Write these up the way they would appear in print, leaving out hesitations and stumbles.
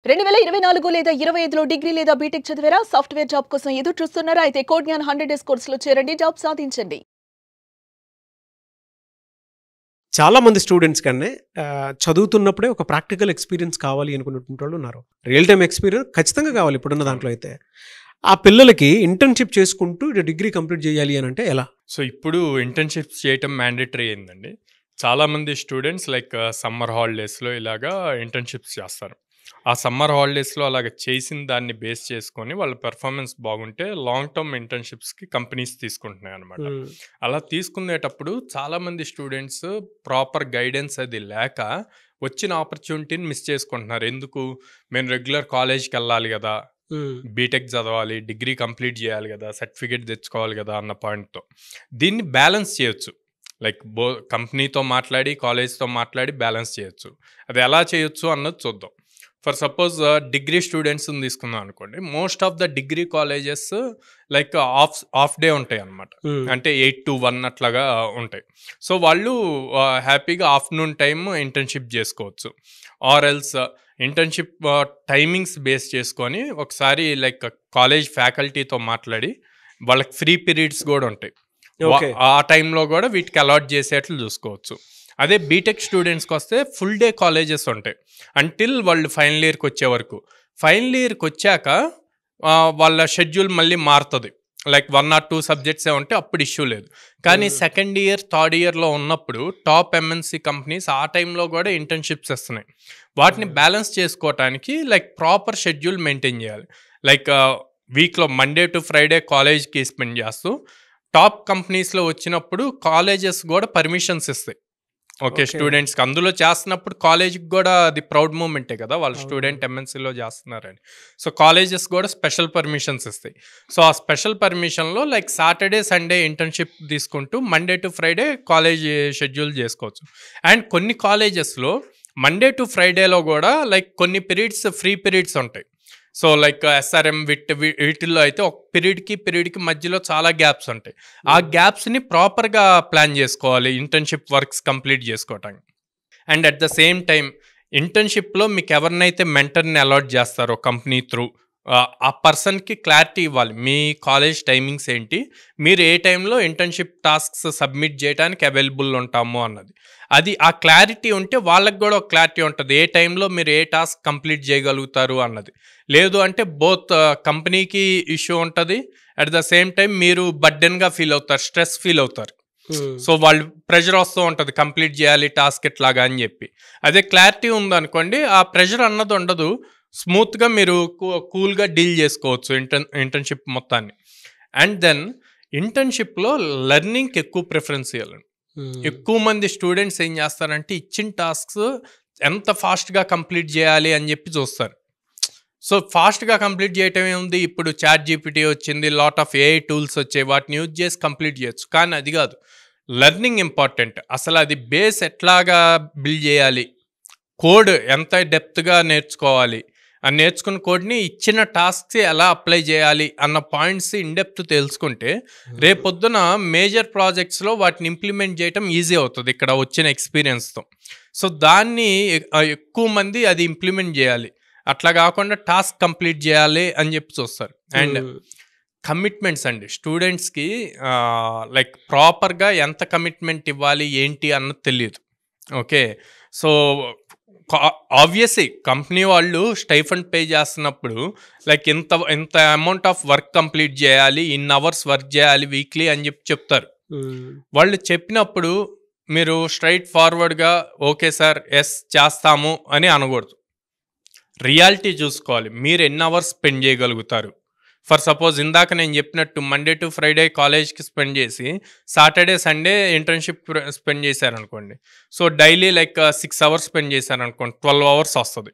2024 లేదా 25లో డిగ్రీ లేదా బీటెక్ చదివారా? సాఫ్ట్‌వేర్ జాబ్ కోసం ఎదురు చూస్తున్నారా? అయితే కోడ్ జ్ఞాన్ 100 డేస్ కోర్సులో చేరండి, జాబ్ సాధించండి. చాలా మంది స్టూడెంట్స్ కన్నా చదువుతున్నప్పుడే ఒక ప్రాక్టికల్ ఎక్స్పీరియన్స్ కావాలి అనుకున్నటువంటి వాళ్ళు ఉన్నారు. రియల్ టైమ్ ఎక్స్పీరియన్స్ ఖచ్చితంగా కావాలి ఇప్పుడున్న దాంట్లో. అయితే ఆ పిల్లలకి ఇంటర్న్షిప్ చేసుకుంటూ డిగ్రీ కంప్లీట్ చేయాలి అని అంటే ఎలా? సో ఇప్పుడు ఇంటర్న్షిప్స్ చేయటం మ్యాండేటరీ అయిందండి. చాలామంది స్టూడెంట్స్ లైక్ సమ్మర్ హాలిడేస్లో ఇలాగా ఇంటర్న్షిప్స్ చేస్తారు. ఆ సమ్మర్ హాలిడేస్లో అలాగ చేసిన దాన్ని బేస్ చేసుకొని వాళ్ళ పెర్ఫార్మెన్స్ బాగుంటే లాంగ్ టర్మ్ ఇంటర్న్షిప్స్కి కంపెనీస్ తీసుకుంటున్నాయి అనమాట. అలా తీసుకునేటప్పుడు చాలామంది స్టూడెంట్స్ ప్రాపర్ గైడెన్స్ అది లేక వచ్చిన ఆపర్చునిటీని మిస్ చేసుకుంటున్నారు. ఎందుకు? మేము రెగ్యులర్ కాలేజ్కి వెళ్ళాలి కదా, బీటెక్ చదవాలి, డిగ్రీ కంప్లీట్ చేయాలి కదా, సర్టిఫికేట్ తెచ్చుకోవాలి కదా అన్న పాయింట్తో దీన్ని బ్యాలెన్స్ చేయొచ్చు. లైక్ కంపెనీతో మాట్లాడి కాలేజ్తో మాట్లాడి బ్యాలెన్స్ చేయొచ్చు. అది ఎలా చేయొచ్చు అన్నది చూద్దాం. ఫర్ సపోజ్ డిగ్రీ స్టూడెంట్స్ని తీసుకుందాం అనుకోండి. Most of the degree colleges like of day ఉంటాయి అన్నమాట. అంటే 8 to 1 అట్లాగా ఉంటాయి. సో వాళ్ళు హ్యాపీగా ఆఫ్టర్నూన్ టైమ్ ఇంటర్న్షిప్ చేసుకోవచ్చు. Or else internship timings base చేసుకొని ఒకసారి లైక్ కాలేజ్ ఫ్యాకల్టీతో మాట్లాడి వాళ్ళకి ఫ్రీ పీరియడ్స్ కూడా ఉంటాయి. ఆ టైంలో కూడా వీటికి అలాట్ చేసేట్లు చూసుకోవచ్చు. అదే బీటెక్ స్టూడెంట్స్కి వస్తే ఫుల్ డే కాలేజెస్ ఉంటాయి అంటిల్ వాళ్ళు ఫైనల్ ఇయర్కి వచ్చే వరకు. ఫైనల్ ఇయర్కి వచ్చాక వాళ్ళ షెడ్యూల్ మళ్ళీ మారుతుంది. లైక్ 1 or 2 సబ్జెక్ట్సే ఉంటే అప్పుడు ఇష్యూ లేదు. కానీ సెకండ్ ఇయర్ థర్డ్ ఇయర్లో ఉన్నప్పుడు టాప్ ఎంఎన్సీ కంపెనీస్ ఆ టైంలో కూడా ఇంటర్న్షిప్స్ ఇస్తున్నాయి. వాటిని బ్యాలెన్స్ చేసుకోవటానికి లైక్ ప్రాపర్ షెడ్యూల్ మెయింటైన్ చేయాలి. లైక్ వీక్లో మండే టు ఫ్రైడే కాలేజ్కి స్పెండ్ చేస్తూ టాప్ కంపెనీస్లో వచ్చినప్పుడు కాలేజెస్ కూడా పర్మిషన్స్ ఇస్తాయి. ఓకే, స్టూడెంట్స్కి అందులో చేస్తున్నప్పుడు కాలేజ్కి కూడా అది ప్రౌడ్ మూమెంటే కదా, వాళ్ళ స్టూడెంట్ ఎంఎన్సీలో చేస్తున్నారని. సో కాలేజెస్ కూడా స్పెషల్ పర్మిషన్స్ ఇస్తాయి. సో ఆ స్పెషల్ పర్మిషన్లో లైక్ సాటర్డే సండే ఇంటర్న్షిప్ తీసుకుంటూ Monday to Friday college schedule చేసుకోవచ్చు. అండ్ కొన్ని కాలేజెస్లో మండే టు ఫ్రైడేలో కూడా లైక్ కొన్ని పీరియడ్స్ ఫ్రీ పీరియడ్స్ ఉంటాయి. సో లైక్ ఎస్ఆర్ఎం వీటిల్లో అయితే ఒక పీరియడ్కి మధ్యలో చాలా గ్యాప్స్ ఉంటాయి. ఆ గ్యాప్స్ని ప్రాపర్గా ప్లాన్ చేసుకోవాలి ఇంటర్న్షిప్ వర్క్స్ కంప్లీట్ చేసుకోవటానికి. And at the same time ఇంటర్న్షిప్లో మీకు ఎవరినైతే మెంటర్ని అలాట్ చేస్తారో కంపెనీ త్రూ ఆ పర్సన్కి క్లారిటీ ఇవ్వాలి. మీ కాలేజ్ టైమింగ్స్ ఏంటి, మీరు ఏ టైంలో ఇంటర్న్షిప్ టాస్క్స్ సబ్మిట్ చేయడానికి అవైలబుల్ ఉంటాము అన్నది. అది ఆ క్లారిటీ ఉంటే వాళ్ళకి కూడా ఒక క్లారిటీ ఉంటుంది ఏ టైంలో మీరు ఏ టాస్క్ కంప్లీట్ చేయగలుగుతారు అన్నది. లేదు అంటే బోత్ కంపెనీకి ఇష్యూ ఉంటుంది, అట్ ద సేమ్ టైం మీరు బర్డెన్గా ఫీల్ అవుతారు, స్ట్రెస్ ఫీల్ అవుతారు. సో వాళ్ళు ప్రెషర్ వస్తూ ఉంటుంది కంప్లీట్ చేయాలి టాస్క్ ఎట్లాగా అని చెప్పి. అదే క్లారిటీ ఉందనుకోండి ఆ ప్రెషర్ అన్నది ఉండదు, స్మూత్గా మీరు కూల్గా డీల్ చేసుకోవచ్చు ఇంటర్న్షిప్ మొత్తాన్ని. అండ్ దెన్ ఇంటర్న్షిప్లో లెర్నింగ్కి ఎక్కువ ప్రిఫరెన్స్ ఇవ్వాలండి. ఎక్కువ మంది స్టూడెంట్స్ ఏం చేస్తారంటే ఇచ్చిన టాస్క్స్ ఎంత ఫాస్ట్గా కంప్లీట్ చేయాలి అని చెప్పి చూస్తారు. సో ఫాస్ట్గా కంప్లీట్ చేయటం ఏముంది, ఇప్పుడు చాట్ జీపీటీ వచ్చింది, లాట్ ఆఫ్ ఏఐ టూల్స్ వచ్చాయి, వాటిని యూజ్ చేసి కంప్లీట్ చేయొచ్చు. కానీ అది కాదు, లెర్నింగ్ ఇంపార్టెంట్. అసలు అది బేస్ ఎట్లాగా బిల్డ్ చేయాలి, కోడ్ ఎంత డెప్త్గా నేర్చుకోవాలి, ఆ నేర్చుకున్న కోడ్ని ఇచ్చిన టాస్క్స్ ఎలా అప్లై చేయాలి అన్న పాయింట్స్ ఇన్డెప్త్ తెలుసుకుంటే రేపొద్దున మేజర్ ప్రాజెక్ట్స్లో వాటిని ఇంప్లిమెంట్ చేయటం ఈజీ అవుతుంది ఇక్కడ వచ్చిన ఎక్స్పీరియన్స్తో. సో దాన్ని ఎక్కువ మంది అది ఇంప్లిమెంట్ చేయాలి, అట్లా కాకుండా టాస్క్ కంప్లీట్ చేయాలి అని చెప్పి చూస్తారు. అండ్ కమిట్మెంట్స్ అండి, స్టూడెంట్స్కి లైక్ ప్రాపర్గా ఎంత కమిట్మెంట్ ఇవ్వాలి ఏంటి అన్నది తెలియదు. ఓకే, సో ఆబ్వియస్లీ కంపెనీ వాళ్ళు స్టైఫండ్ పే చేస్తున్నప్పుడు లైక్ ఇంత అమౌంట్ ఆఫ్ వర్క్ కంప్లీట్ చేయాలి, ఇన్ అవర్స్ వర్క్ చేయాలి వీక్లీ అని చెప్పి చెప్తారు. వాళ్ళు చెప్పినప్పుడు మీరు స్ట్రైట్ ఫార్వర్డ్గా ఓకే సార్ ఎస్ చేస్తాము అని అనకూడదు. రియాలిటీ చూసుకోవాలి, మీరు ఎన్ని అవర్స్ స్పెండ్ చేయగలుగుతారు. ఫర్ సపోజ్ ఇందాక నేను చెప్పినట్టు మండే టు ఫ్రైడే కాలేజ్కి స్పెండ్ చేసి సాటర్డే సండే ఇంటర్న్షిప్ స్పెండ్ చేశారనుకోండి. So daily like 6 hours spend చేశారనుకోండి, 12 hours వస్తుంది.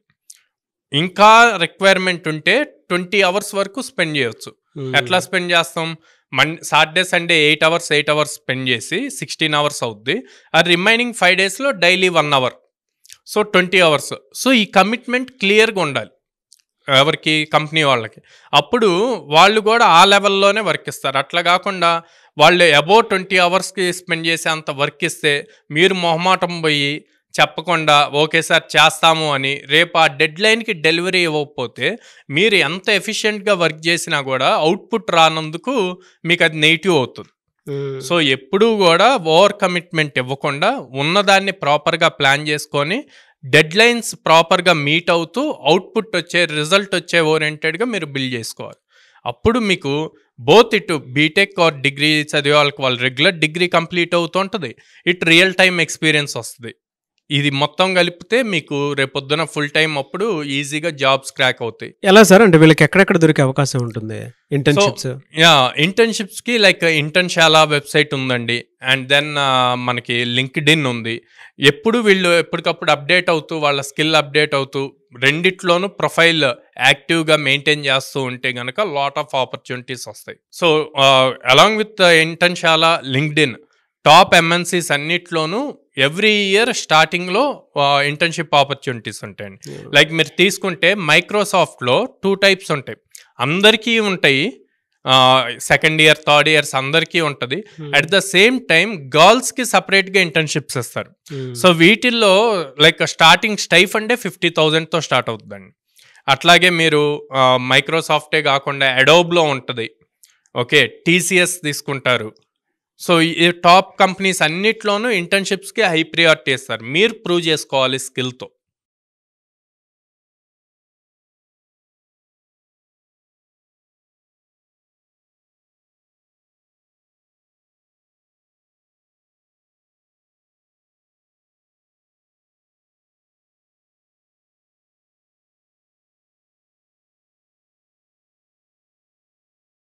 ఇంకా రిక్వైర్మెంట్ ఉంటే 20 hours వరకు స్పెండ్ చేయొచ్చు. ఎట్లా స్పెండ్ చేస్తాం, సాటర్డే సండే 8 hours స్పెండ్ చేసి 16 hours అవుద్ది. ఆ రిమైనింగ్ 5 daysలో daily 1 hour, so 20 hours. So ఈ కమిట్మెంట్ క్లియర్గా ఉండాలి ఎవరికి, కంపెనీ వాళ్ళకి. అప్పుడు వాళ్ళు కూడా ఆ లెవెల్లోనే వర్క్ ఇస్తారు. అట్లా కాకుండా వాళ్ళు అబౌవ్ 20 hours స్పెండ్ చేసే అంత వర్క్ ఇస్తే మీరు మొహమాటం పోయి చెప్పకుండా ఓకే సార్ చేస్తాము అని రేపు ఆ డెడ్ లైన్కి డెలివరీ ఇవ్వకపోతే మీరు ఎంత ఎఫిషియెంట్గా వర్క్ చేసినా కూడా అవుట్పుట్ రానందుకు మీకు అది నెగిటివ్ అవుతుంది. సో ఎప్పుడూ కూడా ఓవర్ కమిట్మెంట్ ఇవ్వకుండా ఉన్నదాన్ని ప్రాపర్గా ప్లాన్ చేసుకొని డెడ్ లైన్స్ ప్రాపర్గా మీట్ అవుతూ అవుట్పుట్ వచ్చే రిజల్ట్ వచ్చే ఓరియంటెడ్గా మీరు బిల్డ్ చేసుకోవాలి. అప్పుడు మీకు బోత్ ఇటు బీటెక్ ఆర్ డిగ్రీ చదివే వాళ్ళకి రెగ్యులర్ డిగ్రీ కంప్లీట్ అవుతుంటుంది, ఇటు రియల్ టైమ్ ఎక్స్పీరియన్స్ వస్తుంది. ఇది మొత్తం కలిపితే మీకు రేపొద్దున ఫుల్ టైం అప్పుడు ఈజీగా జాబ్స్ క్రాక్ అవుతాయి. ఎలా సార్, అంటే వీళ్ళకి ఎక్కడెక్కడ దొరికే అవకాశం ఉంటుంది ఇంటర్న్షిప్స్? ఇంటర్న్షిప్స్కి లైక్ ఇంటర్న్షాలా వెబ్సైట్ ఉందండి, అండ్ దెన్ మనకి లింక్డ్ ఇన్ ఉంది. ఎప్పుడు వీళ్ళు ఎప్పటికప్పుడు అప్డేట్ అవుతూ వాళ్ళ స్కిల్ అప్డేట్ అవుతూ రెండిట్లోనూ ప్రొఫైల్ యాక్టివ్గా మెయింటైన్ చేస్తూ ఉంటే కనుక లాట్ ఆఫ్ ఆపర్చునిటీస్ వస్తాయి. So along with Internshala, LinkedIn, top MNCs అన్నిట్లోనూ ఎవ్రీ ఇయర్ స్టార్టింగ్లో ఇంటర్న్షిప్ ఆపర్చునిటీస్ ఉంటాయండి. లైక్ మీరు తీసుకుంటే మైక్రోసాఫ్ట్లో 2 టైప్స్ ఉంటాయి, అందరికీ ఉంటాయి, సెకండ్ ఇయర్ థర్డ్ ఇయర్స్ అందరికీ ఉంటుంది. అట్ ద సేమ్ టైం గర్ల్స్కి సపరేట్గా ఇంటర్న్షిప్స్ ఇస్తారు. సో వీటిల్లో లైక్ స్టార్టింగ్ స్టైఫండే 50,000తో స్టార్ట్ అవుతుందండి. అట్లాగే మీరు మైక్రోసాఫ్టే కాకుండా అడోబ్లో ఉంటుంది, ఓకే, టీసీఎస్ తీసుకుంటారు. సో ఈ టాప్ కంపెనీస్ అన్నిట్లోనూ ఇంటర్న్షిప్స్కి హై ప్రియారిటీ ఇస్తారు. మీరు ప్రూవ్ చేసుకోవాలి స్కిల్తో.